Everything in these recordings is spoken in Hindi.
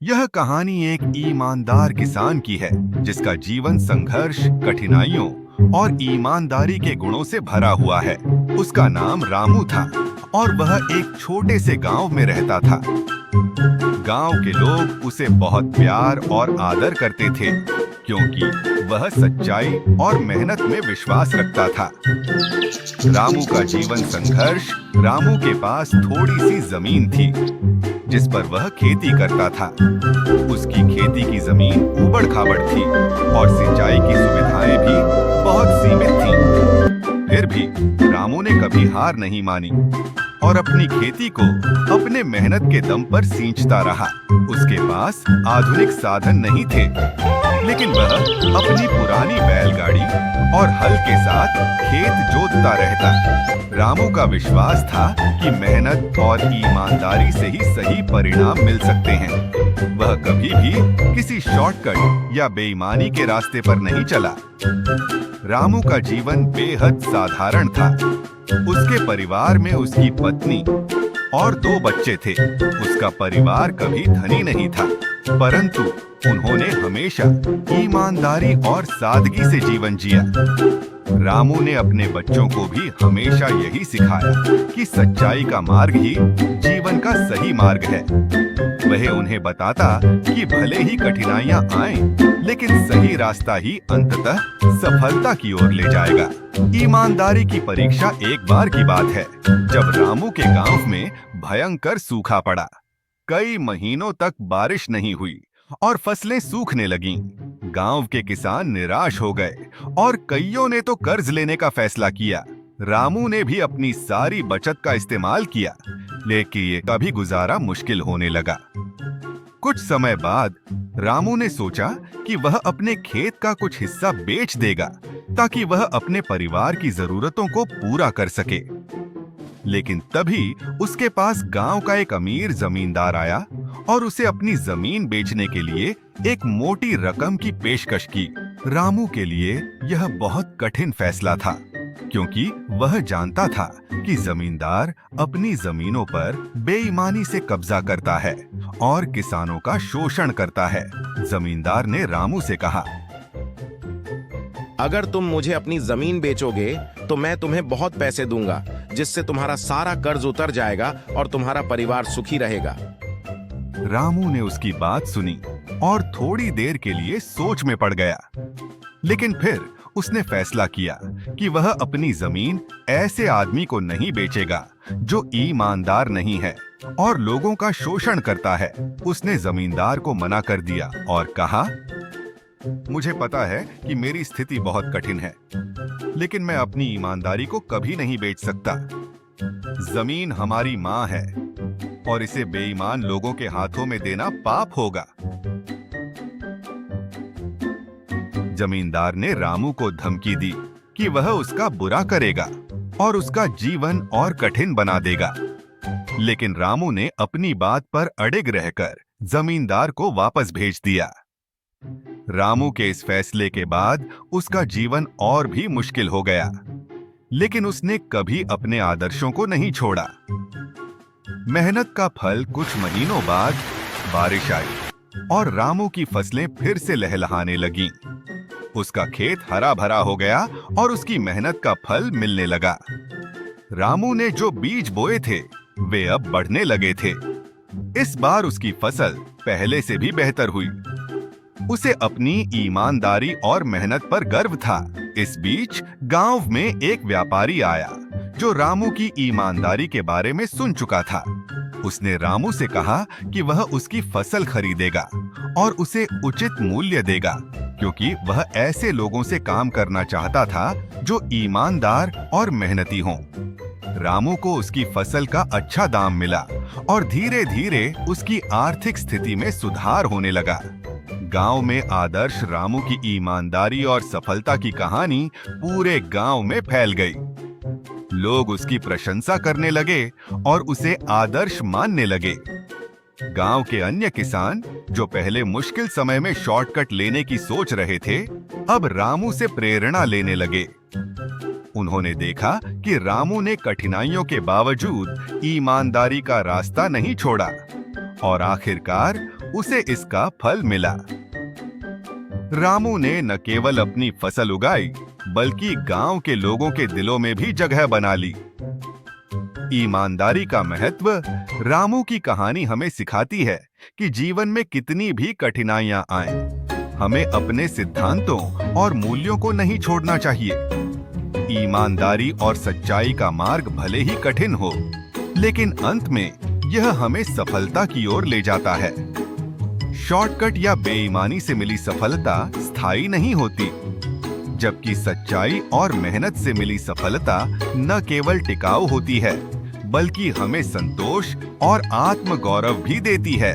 यह कहानी एक ईमानदार किसान की है जिसका जीवन संघर्ष, कठिनाइयों और ईमानदारी के गुणों से भरा हुआ है। उसका नाम रामू था और वह एक छोटे से गांव में रहता था। गांव के लोग उसे बहुत प्यार और आदर करते थे क्योंकि वह सच्चाई और मेहनत में विश्वास रखता था। रामू का जीवन संघर्ष। रामू के पास थोड़ी सी जमीन थी जिस पर वह खेती करता था। उसकी खेती की जमीन ऊबड़-खाबड़ थी और सिंचाई की सुविधाएं भी बहुत सीमित थीं। फिर भी रामू ने कभी हार नहीं मानी और अपनी खेती को अपने मेहनत के दम पर सींचता रहा। उसके पास आधुनिक साधन नहीं थे, लेकिन वह अपनी पुरानी बैलगाड़ी और हल के साथ खेत जोतता रहता। रामू का विश्वास था कि मेहनत और ईमानदारी से ही सही परिणाम मिल सकते हैं। वह कभी भी किसी शॉर्टकट या बेईमानी के रास्ते पर नहीं चला। रामू का जीवन बेहद साधारण था। उसके परिवार में उसकी पत्नी और 2 बच्चे थे। उसका परिवार कभी धनी नहीं था, परंतु उन्होंने हमेशा ईमानदारी और सादगी से जीवन जिया। रामू ने अपने बच्चों को भी हमेशा यही सिखाया कि सच्चाई का मार्ग ही जीवन का सही मार्ग है। वह उन्हें बताता कि भले ही कठिनाइयां आएं, लेकिन सही रास्ता ही अंततः सफलता की ओर ले जाएगा। ईमानदारी की परीक्षा एक बार की बात है जब रामू के गांव में भयंकर सूखा पड़ा। कई महीनों तक बारिश नहीं हुई और फसलें सूखने लगीं। गांव के किसान निराश हो गए और कईयों ने तो कर्ज लेने का फैसला किया। रामू ने भी अपनी सारी बचत का इस्तेमाल किया, लेकिन ये कभी गुजारा मुश्किल होने लगा। कुछ समय बाद रामू ने सोचा कि वह अपने खेत का कुछ हिस्सा बेच देगा ताकि वह अपने परिवार की जरूरतों को पूरा कर सके। लेकिन तभी उसके पास गांव का एक अमीर जमींदार आया और उसे अपनी जमीन बेचने के लिए एक मोटी रकम की पेशकश की। रामू के लिए यह बहुत कठिन फैसला था क्योंकि वह जानता था कि जमींदार अपनी जमीनों पर बेईमानी से कब्जा करता है और किसानों का शोषण करता है। जमींदार ने रामू से कहा, अगर तुम मुझे अपनी जमीन बेचोगे तो मैं तुम्हें बहुत पैसे दूंगा, जिससे तुम्हारा सारा कर्ज उतर जाएगा और तुम्हारा परिवार सुखी रहेगा। रामू ने उसकी बात सुनी और थोड़ी देर के लिए सोच में पड़ गया, लेकिन फिर उसने फैसला किया कि वह अपनी जमीन ऐसे आदमी को नहीं बेचेगा जो ईमानदार नहीं है और लोगों का शोषण करता है। उसने जमींदार को मना कर दिया और कहा, मुझे पता है कि मेरी स्थिति बहुत कठिन है, लेकिन मैं अपनी ईमानदारी को कभी नहीं बेच सकता। जमीन हमारी माँ है और इसे बेईमान लोगों के हाथों में देना पाप होगा। जमींदार ने रामू को धमकी दी कि वह उसका बुरा करेगा और उसका जीवन और कठिन बना देगा। लेकिन रामू ने अपनी बात पर अड़िग रहकर जमींदार को वापस भेज दिया। रामू के इस फैसले के बाद उसका जीवन और भी मुश्किल हो गया, लेकिन उसने कभी अपने आदर्शों को नहीं छोड़ा। मेहनत का फल कुछ महीनों बाद बारिश आई और रामू की फसलें फिर से लहलहाने लगीं। उसका खेत हरा भरा हो गया और उसकी मेहनत का फल मिलने लगा। रामू ने जो बीज बोए थे वे अब बढ़ने लगे थे। इस बार उसकी फसल पहले से भी बेहतर हुई। उसे अपनी ईमानदारी और मेहनत पर गर्व था। इस बीच गांव में एक व्यापारी आया जो रामू की ईमानदारी के बारे में सुन चुका था। उसने रामू से कहा कि वह उसकी फसल खरीदेगा और उसे उचित मूल्य देगा, क्योंकि वह ऐसे लोगों से काम करना चाहता था जो ईमानदार और मेहनती हों। रामू को उसकी फसल का अच्छा दाम मिला और धीरे धीरे उसकी आर्थिक स्थिति में सुधार होने लगा। गांव में आदर्श रामू की ईमानदारी और सफलता की कहानी पूरे गांव में फैल गई। लोग उसकी प्रशंसा करने लगे और उसे आदर्श मानने लगे। गांव के अन्य किसान जो पहले मुश्किल समय में शॉर्टकट लेने की सोच रहे थे, अब रामू से प्रेरणा लेने लगे। उन्होंने देखा कि रामू ने कठिनाइयों के बावजूद ईमानदारी का रास्ता नहीं छोड़ा और आखिरकार उसे इसका फल मिला। रामू ने न केवल अपनी फसल उगाई, बल्कि गांव के लोगों के दिलों में भी जगह बना ली। ईमानदारी का महत्व रामू की कहानी हमें सिखाती है कि जीवन में कितनी भी कठिनाइयां आएं, हमें अपने सिद्धांतों और मूल्यों को नहीं छोड़ना चाहिए। ईमानदारी और सच्चाई का मार्ग भले ही कठिन हो, लेकिन अंत में यह हमें सफलता की ओर ले जाता है। शॉर्टकट या बेईमानी से मिली सफलता स्थायी नहीं होती, जबकि सच्चाई और मेहनत से मिली सफलता न केवल टिकाऊ होती है, बल्कि हमें संतोष और आत्मगौरव भी देती है।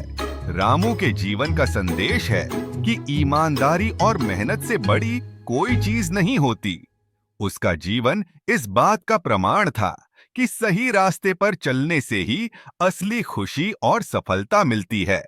रामू के जीवन का संदेश है कि ईमानदारी और मेहनत से बड़ी कोई चीज नहीं होती। उसका जीवन इस बात का प्रमाण था कि सही रास्ते पर चलने से ही असली खुशी और सफलता मिलती है।